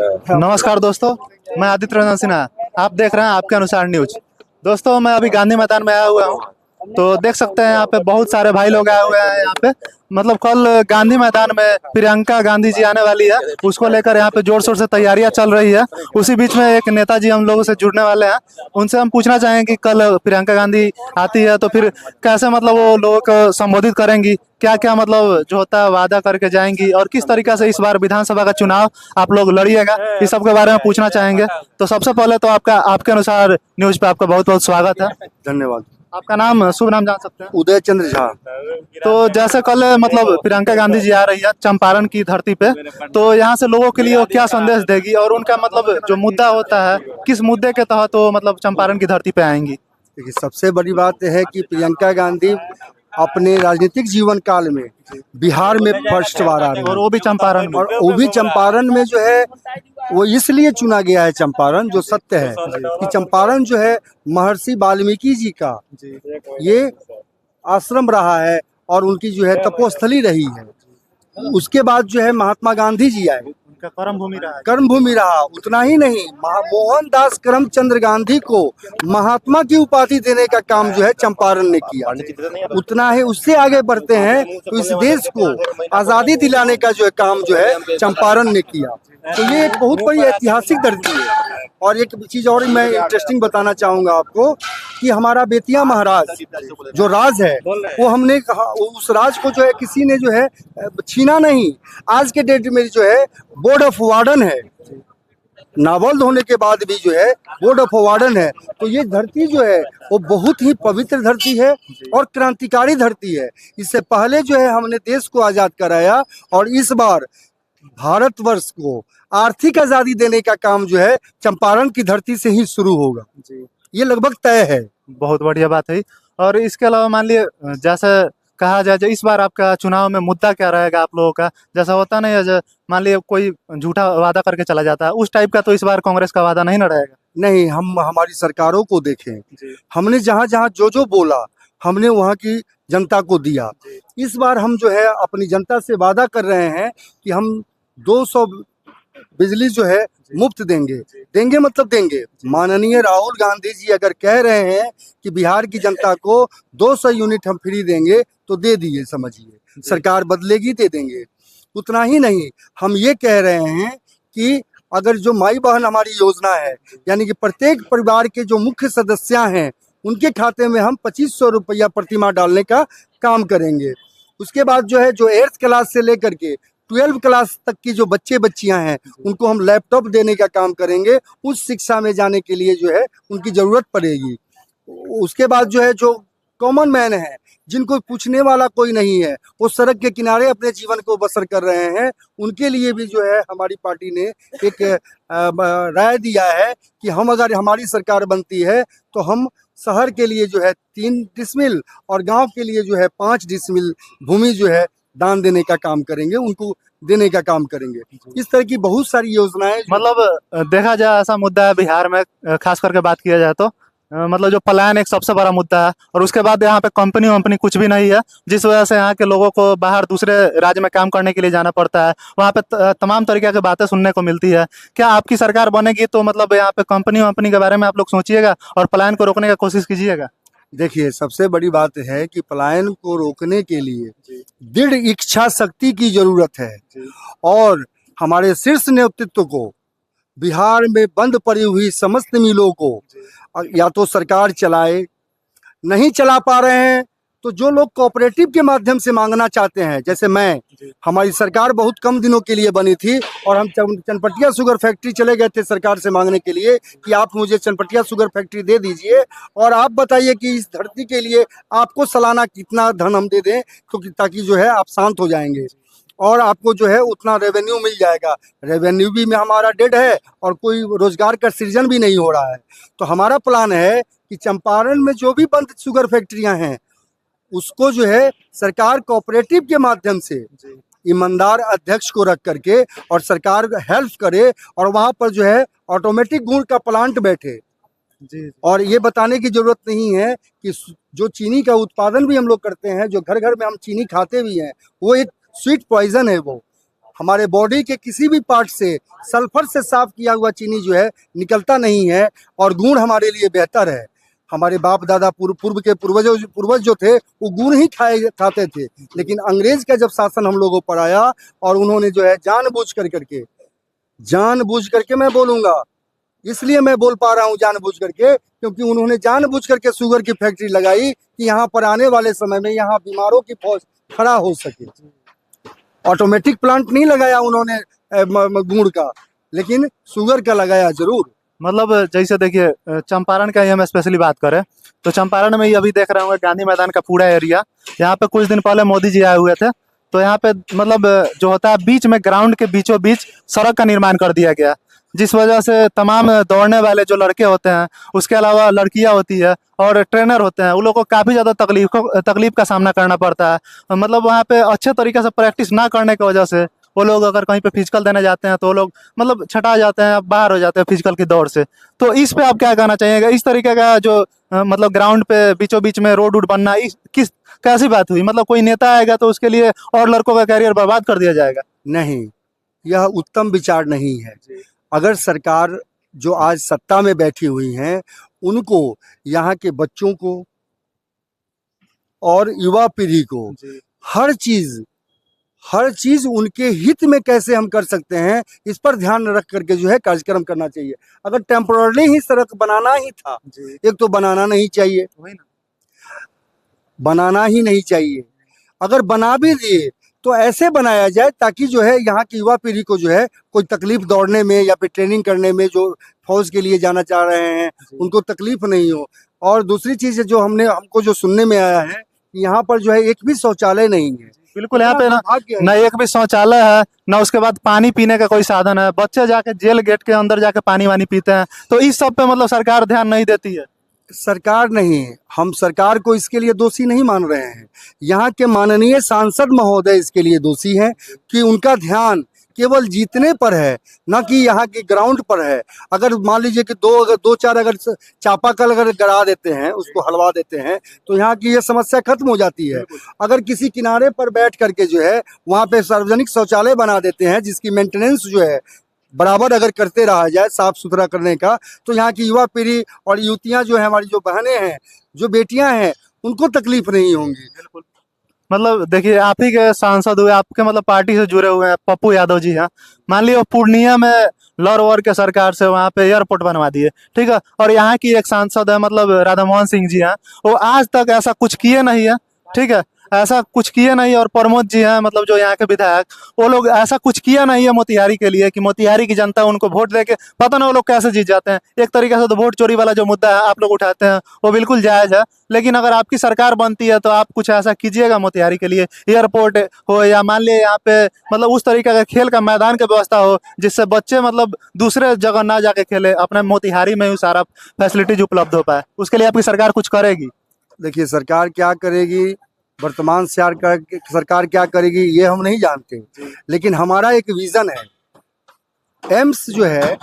नमस्कार दोस्तों, मैं आदित्य रंजन सिन्हा। आप देख रहे हैं आपके अनुसार न्यूज। दोस्तों, मैं अभी गांधी मैदान में आया हुआ हूं, तो देख सकते हैं यहाँ पे बहुत सारे भाई लोग आए हुए हैं। यहाँ पे मतलब कल गांधी मैदान में प्रियंका गांधी जी आने वाली है, उसको लेकर यहाँ पे जोर शोर से तैयारियां चल रही है। उसी बीच में एक नेताजी हम लोगों से जुड़ने वाले हैं, उनसे हम पूछना चाहेंगे कि कल प्रियंका गांधी आती है तो फिर कैसे मतलब वो लोगों को संबोधित करेंगी, क्या क्या मतलब जो होता है वादा करके जाएंगी, और किस तरीके से इस बार विधानसभा का चुनाव आप लोग लड़िएगा, इस सब के बारे में पूछना चाहेंगे। तो सबसे पहले तो आपके अनुसार न्यूज पे आपका बहुत बहुत स्वागत है। धन्यवाद। आपका नाम, शुभ नाम जान सकते हैं? उदय चंद्र झा। तो जैसे कल मतलब प्रियंका गांधी जी आ रही है चंपारण की धरती पे, तो यहाँ से लोगों के लिए वो क्या संदेश देगी, और उनका मतलब जो मुद्दा होता है, किस मुद्दे के तहत वो मतलब चंपारण की धरती पे आएंगी? देखिए, सबसे बड़ी बात यह है कि प्रियंका गांधी अपने राजनीतिक जीवन काल में बिहार में फर्स्ट बार आ रही और है, वो भी चंपारण में। और वो भी चंपारण में जो है वो इसलिए चुना गया है चंपारण, जो सत्य है कि चंपारण जो है महर्षि वाल्मीकि जी का ये आश्रम रहा है और उनकी जो है तपोस्थली रही है। उसके बाद जो है महात्मा गांधी जी आए, उनका कर्म भूमि रहा है। कर्म भूमि रहा। उतना ही नहीं, मोहनदास करमचंद गांधी को महात्मा की उपाधि देने का काम जो है चंपारण ने किया। उतना ही, उससे आगे बढ़ते हैं तो इस देश को आजादी दिलाने का जो है काम जो है चंपारण ने किया। तो ये एक बहुत बड़ी ऐतिहासिक धरती है। और एक चीज और मैं इंटरेस्टिंग बताना चाहूंगा आपको कि हमारा बेतिया महाराज जो राज है, वो हमने कहा उस राज को जो है किसी ने जो है छीना नहीं। आज के डेट में जो है बोर्ड ऑफ वार्डन है, नावल्द होने के बाद भी जो है बोर्ड ऑफ वार्डन है। तो ये धरती जो है वो बहुत ही पवित्र धरती है और क्रांतिकारी धरती है। इससे पहले जो है हमने देश को आजाद कराया, और इस बार भारतवर्ष को आर्थिक आजादी देने का काम जो है चंपारण की धरती से ही शुरू होगा। ये लगभग तय है। बहुत बढ़िया बात है। और इसके अलावा मान लिए जैसे कहा जाए, जो इस बार आपका चुनाव में मुद्दा क्या रहेगा आप लोगों का? जैसा होता नहीं है, जो मान लिए कोई झूठा वादा करके चला जाता है, उस टाइप का तो इस बार कांग्रेस का वादा नहीं ना रहेगा? नहीं, हम हमारी सरकारों को देखें, हमने जहाँ जहाँ जो जो बोला हमने वहाँ की जनता को दिया। इस बार हम जो है अपनी जनता से वादा कर रहे हैं कि हम 200 बिजली जो है मुफ्त देंगे। देंगे मतलब देंगे। माननीय राहुल गांधी जी अगर कह रहे हैं कि बिहार की जनता को 200 यूनिट हम फ्री देंगे तो दे दिए, समझिए सरकार बदलेगी, दे देंगे। उतना ही नहीं, हम ये कह रहे हैं कि अगर जो माई बहन हमारी योजना है, यानी कि प्रत्येक परिवार के जो मुख्य सदस्य हैं उनके खाते में हम 2500 रुपया प्रति माह डालने का काम करेंगे। उसके बाद जो है जो 8th क्लास से लेकर के 12 क्लास तक की जो बच्चे बच्चियां हैं उनको हम लैपटॉप देने का काम करेंगे। उस शिक्षा में जाने के लिए जो है उनकी ज़रूरत पड़ेगी। उसके बाद जो है जो कॉमन मैन है, जिनको पूछने वाला कोई नहीं है, वो सड़क के किनारे अपने जीवन को बसर कर रहे हैं, उनके लिए भी जो है हमारी पार्टी ने एक राय दिया है कि हम अगर हमारी सरकार बनती है तो हम शहर के लिए जो है 3 डिसमिल और गांव के लिए जो है 5 डिसमिल भूमि जो है दान देने का काम करेंगे, उनको देने का काम करेंगे। इस तरह की बहुत सारी योजनाएं मतलब देखा जाए ऐसा मुद्दा है बिहार में, खास करके बात किया जाए तो मतलब जो पलायन एक सबसे बड़ा मुद्दा है, और उसके बाद यहाँ पे कंपनी वंपनी कुछ भी नहीं है, जिस वजह से यहाँ के लोगों को बाहर दूसरे राज्य में काम करने के लिए जाना पड़ता है। वहाँ पे तमाम तरीके की बातें सुनने को मिलती है। क्या आपकी सरकार बनेगी तो मतलब यहाँ पे कंपनी वंपनी के बारे में आप लोग सोचिएगा और पलायन को रोकने की कोशिश कीजिएगा? देखिए, सबसे बड़ी बात है कि पलायन को रोकने के लिए दृढ़ इच्छा शक्ति की जरूरत है, और हमारे शीर्ष नेतृत्व को बिहार में बंद पड़ी हुई समस्त मिलों को या तो सरकार चलाए, नहीं चला पा रहे हैं तो जो लोग कोऑपरेटिव के माध्यम से मांगना चाहते हैं, जैसे हमारी सरकार बहुत कम दिनों के लिए बनी थी और हम चनपटिया शुगर फैक्ट्री चले गए थे सरकार से मांगने के लिए कि आप मुझे चनपटिया शुगर फैक्ट्री दे दीजिए, और आप बताइए कि इस धरती के लिए आपको सालाना कितना धन हम दे दें तो ताकि जो है आप शांत हो जाएंगे और आपको जो है उतना रेवेन्यू मिल जाएगा। रेवेन्यू भी में हमारा डेड है और कोई रोजगार का सृजन भी नहीं हो रहा है। तो हमारा प्लान है कि चंपारण में जो भी बंद शुगर फैक्ट्रियां हैं उसको जो है सरकार कोऑपरेटिव के माध्यम से ईमानदार अध्यक्ष को रख करके और सरकार हेल्प करे, और वहाँ पर जो है ऑटोमेटिक गुड़ का प्लांट बैठे। और ये बताने की जरूरत नहीं है कि जो चीनी का उत्पादन भी हम लोग करते हैं, जो घर घर में हम चीनी खाते भी हैं, वो एक स्वीट पॉइजन है। वो हमारे बॉडी के किसी भी पार्ट से सल्फर से साफ किया हुआ चीनी जो है निकलता नहीं है, और गुड़ हमारे लिए बेहतर है। हमारे बाप दादा पूर्व के पूर्वज जो थे वो गुड़ ही खाते थे, लेकिन अंग्रेज का जब शासन हम लोगों पर आया और उन्होंने जो है जानबूझ करके मैं बोलूँगा, इसलिए मैं बोल पा रहा हूँ जानबूझ करके, क्योंकि उन्होंने जानबूझ करके शुगर की फैक्ट्री लगाई कि यहाँ पर आने वाले समय में यहाँ बीमारों की फौज खड़ा हो सके। ऑटोमेटिक प्लांट नहीं लगाया उन्होंने गुड़ का, लेकिन शुगर का लगाया जरूर। मतलब जैसे देखिए चंपारण का ही हम स्पेशली बात करें तो चंपारण में ही अभी देख रहे होंगे गांधी मैदान का पूरा एरिया, यहाँ पे कुछ दिन पहले मोदी जी आए हुए थे, तो यहाँ पे मतलब जो होता है बीच में ग्राउंड के बीचों बीच सड़क का निर्माण कर दिया गया, जिस वजह से तमाम दौड़ने वाले जो लड़के होते हैं, उसके अलावा लड़कियां होती है और ट्रेनर होते हैं, उन लोगों को काफ़ी ज़्यादा तकलीफ का सामना करना पड़ता है। मतलब वहाँ पे अच्छे तरीके से प्रैक्टिस ना करने की वजह से वो लोग अगर कहीं पे फिजिकल देने जाते हैं तो वो लोग मतलब छटा जाते हैं, बाहर हो जाते हैं फिजिकल की दौड़ से। तो इस पे आप क्या कहना चाहिएगा? इस तरीके का जो मतलब ग्राउंड पे बीचों बीच में रोड बनना कैसी बात हुई? मतलब कोई नेता आएगा तो उसके लिए और लड़कों का कैरियर बर्बाद कर दिया जाएगा? नहीं, यह उत्तम विचार नहीं है। अगर सरकार जो आज सत्ता में बैठी हुई हैं, उनको यहाँ के बच्चों को और युवा पीढ़ी को हर चीज उनके हित में कैसे हम कर सकते हैं, इस पर ध्यान रख करके जो है कार्यक्रम करना चाहिए। अगर टेम्पोररी ही सड़क बनाना ही था, एक तो बनाना नहीं चाहिए, बनाना ही नहीं चाहिए। अगर बना भी दिए तो ऐसे बनाया जाए ताकि जो है यहाँ की युवा पीढ़ी को जो है कोई तकलीफ दौड़ने में या फिर ट्रेनिंग करने में, जो फौज के लिए जाना चाह रहे हैं उनको तकलीफ नहीं हो। और दूसरी चीज जो हमको जो सुनने में आया है, यहाँ पर जो है एक भी शौचालय नहीं है। बिल्कुल, यहाँ पे ना एक भी शौचालय है, ना उसके बाद पानी पीने का कोई साधन है। बच्चे जाके जेल गेट के अंदर जाके पानी वानी पीते हैं, तो इस सब पे मतलब सरकार ध्यान नहीं देती है। सरकार नहीं, हम सरकार को इसके लिए दोषी नहीं मान रहे हैं। यहाँ के माननीय सांसद महोदय इसके लिए दोषी हैं कि उनका ध्यान केवल जीतने पर है, न कि यहाँ की ग्राउंड पर है। अगर मान लीजिए कि दो चार अगर चापाकल अगर गड़ा देते हैं, उसको हलवा देते हैं, तो यहाँ की ये समस्या खत्म हो जाती है। अगर किसी किनारे पर बैठ करके जो है वहाँ पे सार्वजनिक शौचालय बना देते हैं, जिसकी मेंटेनेंस जो है बराबर अगर करते रहा जाए साफ सुथरा करने का, तो यहाँ की युवा पीढ़ी और युवतियाँ जो है, हमारी जो बहनें हैं, जो बेटियाँ हैं, उनको तकलीफ नहीं होंगी। मतलब देखिए, आप ही के सांसद हुए, आपके मतलब पार्टी से जुड़े हुए हैं, पप्पू यादव जी हैं। मान लियो पूर्णिया में लॉर वॉर के सरकार से वहाँ पे एयरपोर्ट बनवा दिए, ठीक है, और यहाँ की एक सांसद है मतलब राधा मोहन सिंह जी हैं, वो आज तक ऐसा कुछ किए नहीं है, ठीक है, ऐसा कुछ किए नहीं। और प्रमोद जी हैं मतलब जो यहाँ के विधायक, वो लोग ऐसा कुछ किया नहीं है मोतिहारी के लिए कि मोतिहारी की जनता उनको वोट देके पता ना वो लोग कैसे जीत जाते हैं। एक तरीके से तो वोट चोरी वाला जो मुद्दा है आप लोग उठाते हैं वो बिल्कुल जायज है, लेकिन अगर आपकी सरकार बनती है तो आप कुछ ऐसा कीजिएगा मोतिहारी के लिए, एयरपोर्ट हो या मान लिया यहाँ पे मतलब उस तरीके का खेल का मैदान की व्यवस्था हो जिससे बच्चे मतलब दूसरे जगह ना जाके खेले, अपने मोतिहारी में ही सारा फैसिलिटीज उपलब्ध हो पाए। उसके लिए आपकी सरकार कुछ करेगी? देखिए, सरकार क्या करेगी, वर्तमान सरकार क्या करेगी ये हम नहीं जानते, लेकिन हमारा एक विजन है। एम्स जो है,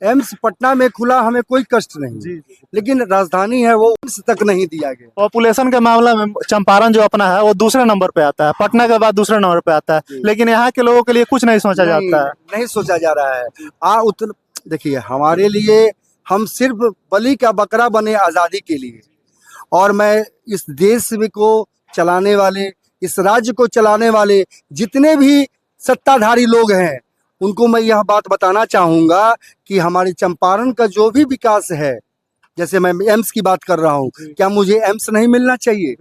एम्स पटना में खुला, हमें कोई कष्ट नहीं, लेकिन राजधानी है वो एम्स तक नहीं दिया गया। पॉपुलेशन के मामले में चंपारण जो अपना है वो दूसरे नंबर पे आता है, पटना के बाद दूसरे नंबर पे आता है, लेकिन यहाँ के लोगों के लिए कुछ नहीं सोचा जाता है, नहीं सोचा जा रहा है। देखिए, हमारे लिए हम सिर्फ बलि का बकरा बने आज़ादी के लिए, और मैं इस देश में को चलाने वाले, इस राज्य को चलाने वाले जितने भी सत्ताधारी लोग हैं, उनको मैं यह बात बताना चाहूँगा कि हमारे चंपारण का जो भी विकास है, जैसे मैं एम्स की बात कर रहा हूँ, क्या मुझे एम्स नहीं मिलना चाहिए?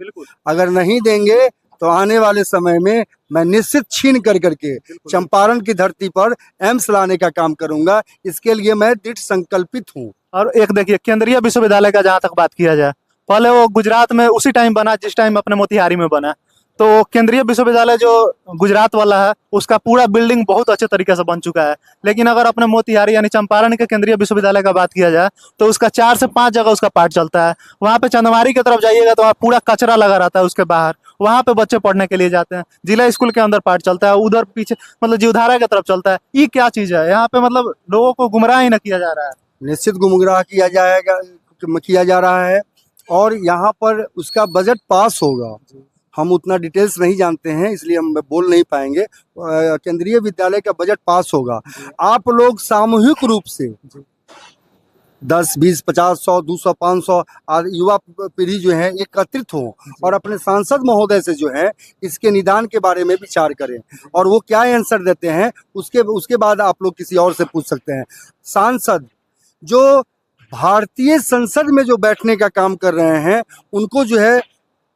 अगर नहीं देंगे तो आने वाले समय में मैं निश्चित छीन करके चंपारण की धरती पर एम्स लाने का काम करूँगा। इसके लिए मैं दृढ़ संकल्पित हूँ। और एक देखिए, केंद्रीय विश्वविद्यालय का जहाँ तक बात किया जाए, पहले वो गुजरात में उसी टाइम बना जिस टाइम अपने मोतिहारी में बना, तो केंद्रीय विश्वविद्यालय जो गुजरात वाला है उसका पूरा बिल्डिंग बहुत अच्छे तरीके से बन चुका है, लेकिन अगर अपने मोतिहारी यानी चंपारण के केंद्रीय विश्वविद्यालय का बात किया जाए तो उसका 4 से 5 जगह उसका पार्ट चलता है। वहाँ पे चंदमारी की तरफ जाइएगा तो वहाँ पूरा कचरा लगा रहता है उसके बाहर, वहाँ पे बच्चे पढ़ने के लिए जाते हैं। जिला स्कूल के अंदर पार्ट चलता है, उधर पीछे मतलब जीवधारा की तरफ चलता है। ये क्या चीज़ है? यहाँ पे मतलब लोगों को गुमराह ही न किया जा रहा है। निश्चित गुमराह किया जा रहा है, और यहाँ पर उसका बजट पास होगा, हम उतना डिटेल्स नहीं जानते हैं, इसलिए हम बोल नहीं पाएंगे। केंद्रीय विद्यालय का बजट पास होगा, आप लोग सामूहिक रूप से 10, 20, 50, 100, 200, 500 युवा पीढ़ी जो है एकत्रित हो और अपने सांसद महोदय से जो है इसके निदान के बारे में विचार करें, और वो क्या आंसर देते हैं उसके बाद आप लोग किसी और से पूछ सकते हैं। सांसद जो भारतीय संसद में जो बैठने का काम कर रहे हैं, उनको जो है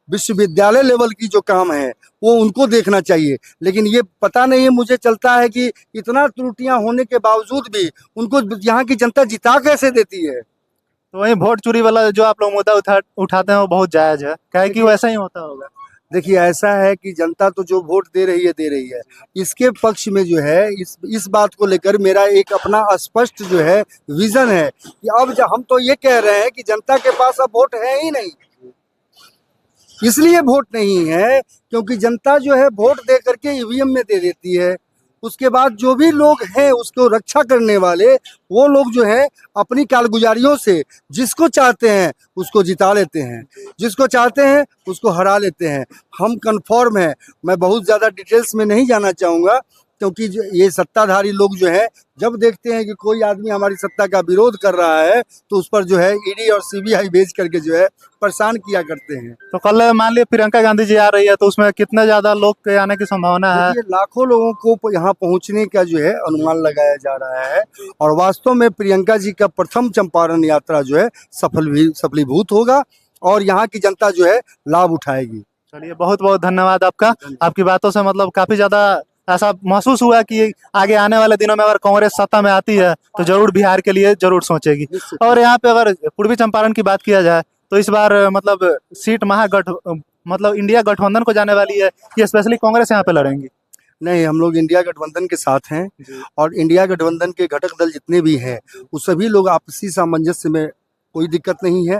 विश्वविद्यालय लेवल की जो काम है वो उनको देखना चाहिए, लेकिन ये पता नहीं है मुझे चलता है कि इतना त्रुटियां होने के बावजूद भी उनको यहाँ की जनता जिता कैसे देती है। तो वही वोट चोरी वाला जो आप लोग मुद्दा उठाते हैं वो बहुत जायज है, क्या है कि वैसा ही होता होगा। देखिए, ऐसा है कि जनता तो जो वोट दे रही है, इसके पक्ष में जो है इस बात को लेकर मेरा एक अपना स्पष्ट जो है विजन है कि अब हम तो ये कह रहे हैं कि जनता के पास अब वोट है ही नहीं। इसलिए वोट नहीं है क्योंकि जनता जो है वोट दे करके ईवीएम में दे देती है, उसके बाद जो भी लोग हैं उसको रक्षा करने वाले वो लोग जो है अपनी कारगुजारियों से जिसको चाहते हैं उसको जिता लेते हैं, जिसको चाहते हैं उसको हरा लेते हैं। हम कन्फर्म है, मैं बहुत ज़्यादा डिटेल्स में नहीं जाना चाहूँगा क्योंकि ये सत्ताधारी लोग जो है जब देखते हैं कि कोई आदमी हमारी सत्ता का विरोध कर रहा है तो उस पर जो है ईडी और सीबीआई भेज करके जो है परेशान किया करते हैं। तो कल मान लिया प्रियंका गांधी जी आ रही है तो उसमें कितने ज्यादा लोग के आने की संभावना है? लाखों लोगों को यहाँ पहुँचने का जो है अनुमान लगाया जा रहा है और वास्तव में प्रियंका जी का प्रथम चंपारण यात्रा जो है सफलीभूत होगा और यहाँ की जनता जो है लाभ उठाएगी। चलिए, बहुत बहुत धन्यवाद आपका। आपकी बातों से मतलब काफी ज्यादा ऐसा महसूस हुआ कि आगे आने वाले दिनों में अगर कांग्रेस सत्ता में आती है तो जरूर बिहार के लिए जरूर सोचेगी। और यहाँ पे अगर पूर्वी चंपारण की बात किया जाए तो इस बार मतलब सीट मतलब इंडिया गठबंधन को जाने वाली है कि स्पेशली कांग्रेस यहाँ पे लड़ेंगी? नहीं, हम लोग इंडिया गठबंधन के साथ हैं और इंडिया गठबंधन के घटक दल जितने भी हैं वो सभी लोग आपसी सामंजस्य में कोई दिक्कत नहीं है।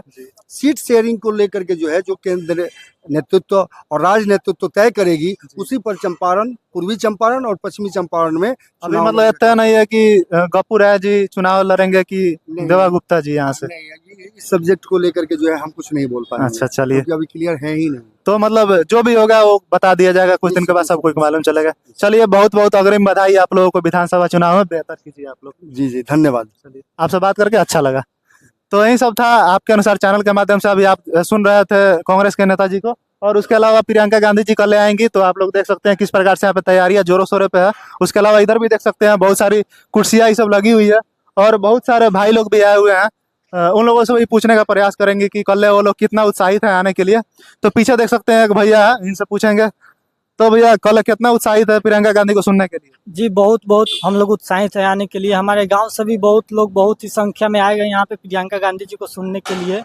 सीट शेयरिंग को लेकर के जो है जो केंद्र नेतृत्व और राज नेतृत्व तय करेगी उसी पर चंपारण, पूर्वी चंपारण और पश्चिमी चंपारण में अभी मतलब इतना नहीं है कि गप्पू राय जी चुनाव लड़ेंगे कि देवा गुप्ता जी यहाँ से? इस सब्जेक्ट को लेकर के जो है हम कुछ नहीं बोल पाएंगे। अच्छा, चलिए, अभी क्लियर है ही नहीं। तो मतलब जो भी होगा वो बता दिया जाएगा कुछ दिन के बाद, सबको मालूम चलेगा। चलिए, बहुत बहुत अग्रिम बधाई आप लोगों को विधानसभा चुनाव में, बेहतर कीजिए आप लोग। जी जी, धन्यवाद। चलिए, आपसे बात करके अच्छा लगा। तो यही सब था आपके अनुसार चैनल के माध्यम से। अभी आप सुन रहे थे कांग्रेस के नेताजी को, और उसके अलावा प्रियंका गांधी जी कल आएंगी तो आप लोग देख सकते हैं किस प्रकार से यहाँ पे तैयारियां जोरों शोरों पे है। उसके अलावा इधर भी देख सकते हैं बहुत सारी कुर्सियां ये सब लगी हुई है और बहुत सारे भाई लोग भी आए हुए हैं। उन लोगों से भी पूछने का प्रयास करेंगे कि कल वो लोग कितना उत्साहित है आने के लिए। तो पीछे देख सकते हैं एक भैया है, इनसे पूछेंगे। तो भैया, कल कितना उत्साहित है प्रियंका गांधी को सुनने के लिए? जी बहुत हम लोग उत्साहित है आने के लिए। हमारे गांव से भी बहुत लोग बहुत ही संख्या में आए गए यहाँ पे प्रियंका गांधी जी को सुनने के लिए।